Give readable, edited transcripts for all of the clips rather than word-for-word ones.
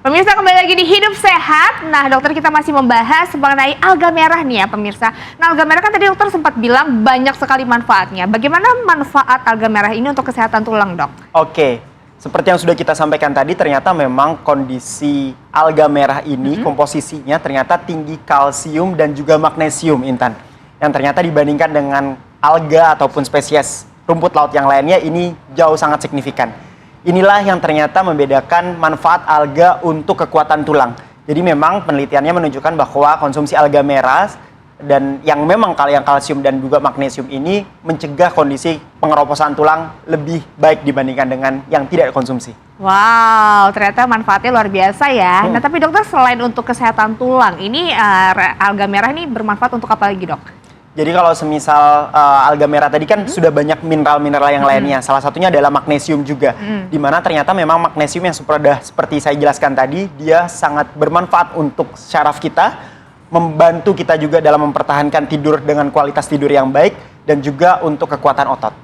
Pemirsa, kembali lagi di Hidup Sehat. Nah, dokter, kita masih membahas mengenai alga merah nih ya pemirsa. Nah, alga merah kan tadi dokter sempat bilang banyak sekali manfaatnya. Bagaimana manfaat alga merah ini untuk kesehatan tulang, dok? Oke, seperti yang sudah kita sampaikan tadi, ternyata memang kondisi alga merah ini komposisinya ternyata tinggi kalsium dan juga magnesium, Intan. Yang ternyata dibandingkan dengan alga ataupun spesies rumput laut yang lainnya ini jauh sangat signifikan. Inilah yang ternyata membedakan manfaat alga untuk kekuatan tulang. Jadi memang penelitiannya menunjukkan bahwa konsumsi alga merah dan yang memang yang kalsium dan juga magnesium ini mencegah kondisi pengeroposan tulang lebih baik dibandingkan dengan yang tidak dikonsumsi. Wow, ternyata manfaatnya luar biasa ya. Nah, tapi dokter, selain untuk kesehatan tulang, ini alga merah ini bermanfaat untuk apa lagi, dok? Jadi kalau semisal alga merah tadi kan sudah banyak mineral-mineral yang lainnya. Salah satunya adalah magnesium juga. Di mana ternyata memang magnesium yang seperti saya jelaskan tadi, dia sangat bermanfaat untuk syaraf kita, membantu kita juga dalam mempertahankan tidur dengan kualitas tidur yang baik, dan juga untuk kekuatan otot.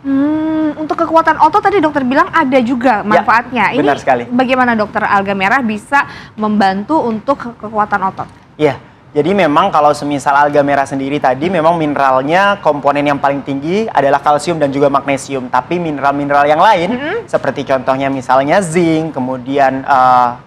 Untuk kekuatan otot tadi dokter bilang ada juga manfaatnya. Ya, benar sekali. Bagaimana dokter alga merah bisa membantu untuk kekuatan otot? Iya. Jadi memang kalau semisal alga merah sendiri tadi memang mineralnya komponen yang paling tinggi adalah kalsium dan juga magnesium. Tapi mineral-mineral yang lain seperti contohnya misalnya zinc, kemudian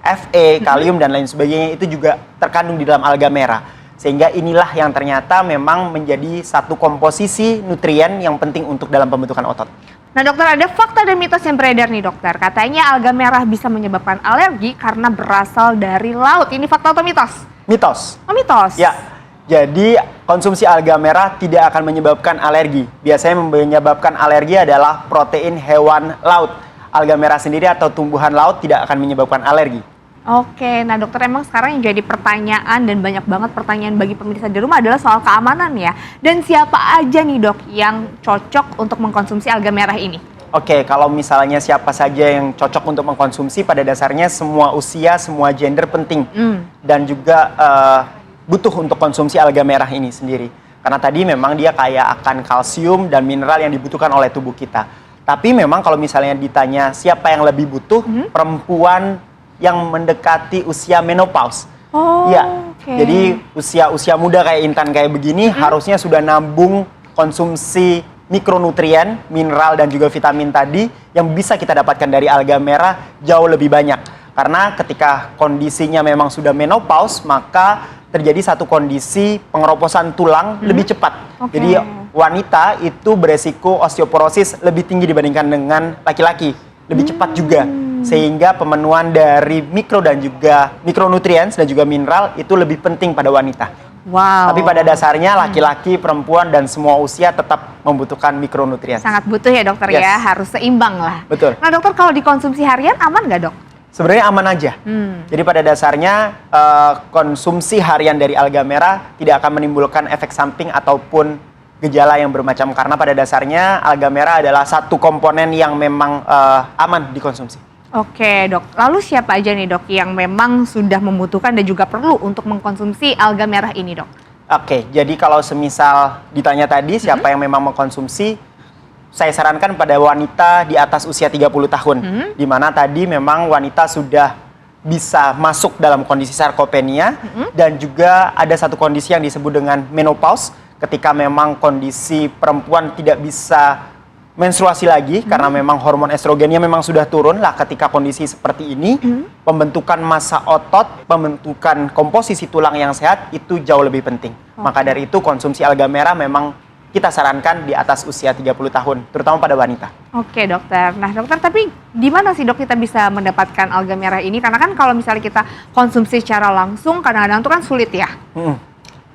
Fe, kalium dan lain sebagainya itu juga terkandung di dalam alga merah. Sehingga inilah yang ternyata memang menjadi satu komposisi nutrien yang penting untuk dalam pembentukan otot. Nah, dokter, ada fakta dan mitos yang beredar nih, dokter. Katanya alga merah bisa menyebabkan alergi karena berasal dari laut. Ini fakta atau mitos? Mitos. Oh, mitos? Ya, jadi konsumsi alga merah tidak akan menyebabkan alergi. Biasanya menyebabkan alergi adalah protein hewan laut. Alga merah sendiri atau tumbuhan laut tidak akan menyebabkan alergi. Oke, nah dokter, emang sekarang yang jadi pertanyaan dan banyak banget pertanyaan bagi pemirsa di rumah adalah soal keamanan ya. Dan siapa aja nih, dok, yang cocok untuk mengkonsumsi alga merah ini? Oke, kalau misalnya siapa saja yang cocok untuk mengkonsumsi, pada dasarnya semua usia, semua gender penting. Dan juga butuh untuk konsumsi alga merah ini sendiri. Karena tadi memang dia kaya akan kalsium dan mineral yang dibutuhkan oleh tubuh kita. Tapi memang kalau misalnya ditanya siapa yang lebih butuh, perempuan yang mendekati usia menopause. Jadi usia muda kayak Intan kayak begini harusnya sudah nabung konsumsi mikronutrien, mineral dan juga vitamin tadi yang bisa kita dapatkan dari alga merah jauh lebih banyak. Karena ketika kondisinya memang sudah menopause, maka terjadi satu kondisi pengeroposan tulang lebih cepat. Jadi wanita itu beresiko osteoporosis lebih tinggi dibandingkan dengan laki-laki, lebih cepat juga. Sehingga pemenuhan dari mikronutrien dan juga mineral itu lebih penting pada wanita. Wow. Tapi pada dasarnya laki-laki, perempuan, dan semua usia tetap membutuhkan mikronutrien. Sangat butuh ya, dokter, ya, harus seimbang lah. Betul. Nah, dokter, kalau dikonsumsi harian aman nggak, dok? Sebenarnya aman aja. Jadi pada dasarnya konsumsi harian dari alga merah tidak akan menimbulkan efek samping ataupun gejala yang bermacam. Karena pada dasarnya alga merah adalah satu komponen yang memang aman dikonsumsi. Oke, dok. Lalu siapa aja nih, dok, yang memang sudah membutuhkan dan juga perlu untuk mengkonsumsi alga merah ini, dok? Oke, jadi kalau semisal ditanya tadi siapa yang memang mengkonsumsi, saya sarankan pada wanita di atas usia 30 tahun. Di mana tadi memang wanita sudah bisa masuk dalam kondisi sarkopenia dan juga ada satu kondisi yang disebut dengan menopause, ketika memang kondisi perempuan tidak bisa menstruasi lagi karena memang hormon estrogennya memang sudah turun lah. Ketika kondisi seperti ini, pembentukan massa otot, pembentukan komposisi tulang yang sehat itu jauh lebih penting. Maka dari itu konsumsi alga merah memang kita sarankan di atas usia 30 tahun, terutama pada wanita. Oke, dokter. Nah, dokter, tapi di mana sih, dok, kita bisa mendapatkan alga merah ini? Karena kan kalau misalnya kita konsumsi secara langsung kadang-kadang itu kan sulit ya.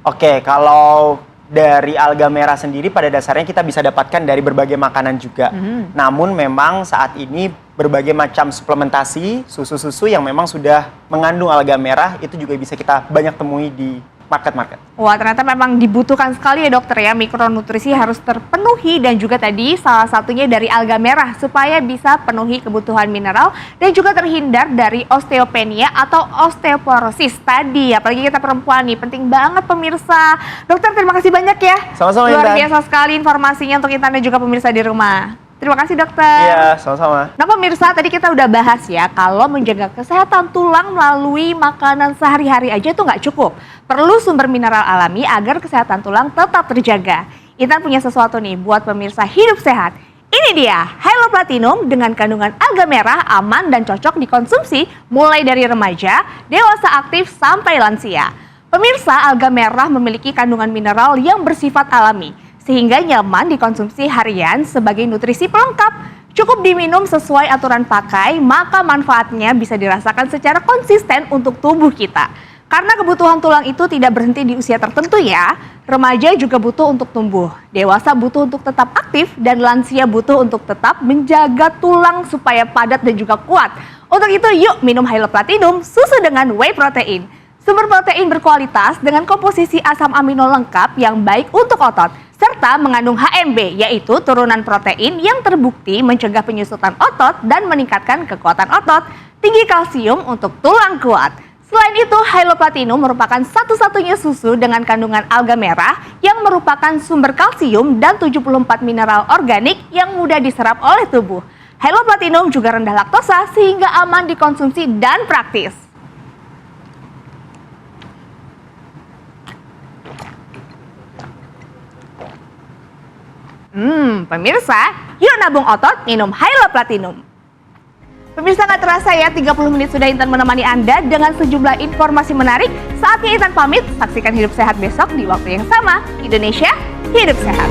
Oke, kalau dari alga merah sendiri pada dasarnya kita bisa dapatkan dari berbagai makanan juga. Namun memang saat ini berbagai macam suplementasi, susu-susu yang memang sudah mengandung alga merah itu juga bisa kita banyak temui di market-market. Wah, ternyata memang dibutuhkan sekali ya, dokter, ya. Mikronutrisi harus terpenuhi dan juga tadi salah satunya dari alga merah supaya bisa penuhi kebutuhan mineral dan juga terhindar dari osteopenia atau osteoporosis tadi. Apalagi kita perempuan nih, penting banget pemirsa. Dokter, terima kasih banyak ya. Sama-sama, luar biasa sekali informasinya untuk Intan dan juga pemirsa di rumah. Terima kasih dokter. Iya, sama-sama. Nah pemirsa, tadi kita udah bahas ya, kalau menjaga kesehatan tulang melalui makanan sehari-hari aja itu nggak cukup. Perlu sumber mineral alami agar kesehatan tulang tetap terjaga. Intan punya sesuatu nih buat pemirsa hidup sehat. Ini dia, Hylo Platinum dengan kandungan alga merah aman dan cocok dikonsumsi mulai dari remaja, dewasa aktif sampai lansia. Pemirsa, alga merah memiliki kandungan mineral yang bersifat alami, sehingga nyaman dikonsumsi harian sebagai nutrisi pelengkap. Cukup diminum sesuai aturan pakai, maka manfaatnya bisa dirasakan secara konsisten untuk tubuh kita. Karena kebutuhan tulang itu tidak berhenti di usia tertentu ya, remaja juga butuh untuk tumbuh, dewasa butuh untuk tetap aktif, dan lansia butuh untuk tetap menjaga tulang supaya padat dan juga kuat. Untuk itu yuk minum Hylo Platinum, susu dengan whey protein. Sumber protein berkualitas dengan komposisi asam amino lengkap yang baik untuk otot, serta mengandung HMB, yaitu turunan protein yang terbukti mencegah penyusutan otot dan meningkatkan kekuatan otot, tinggi kalsium untuk tulang kuat. Selain itu, Hylo Platinum merupakan satu-satunya susu dengan kandungan alga merah yang merupakan sumber kalsium dan 74 mineral organik yang mudah diserap oleh tubuh. Hylo Platinum juga rendah laktosa sehingga aman dikonsumsi dan praktis. Pemirsa, yuk nabung otot minum Hylo Platinum. Pemirsa, nggak terasa ya 30 menit sudah Intan menemani Anda dengan sejumlah informasi menarik. Saatnya Intan pamit, saksikan Hidup Sehat besok di waktu yang sama. Indonesia, hidup sehat.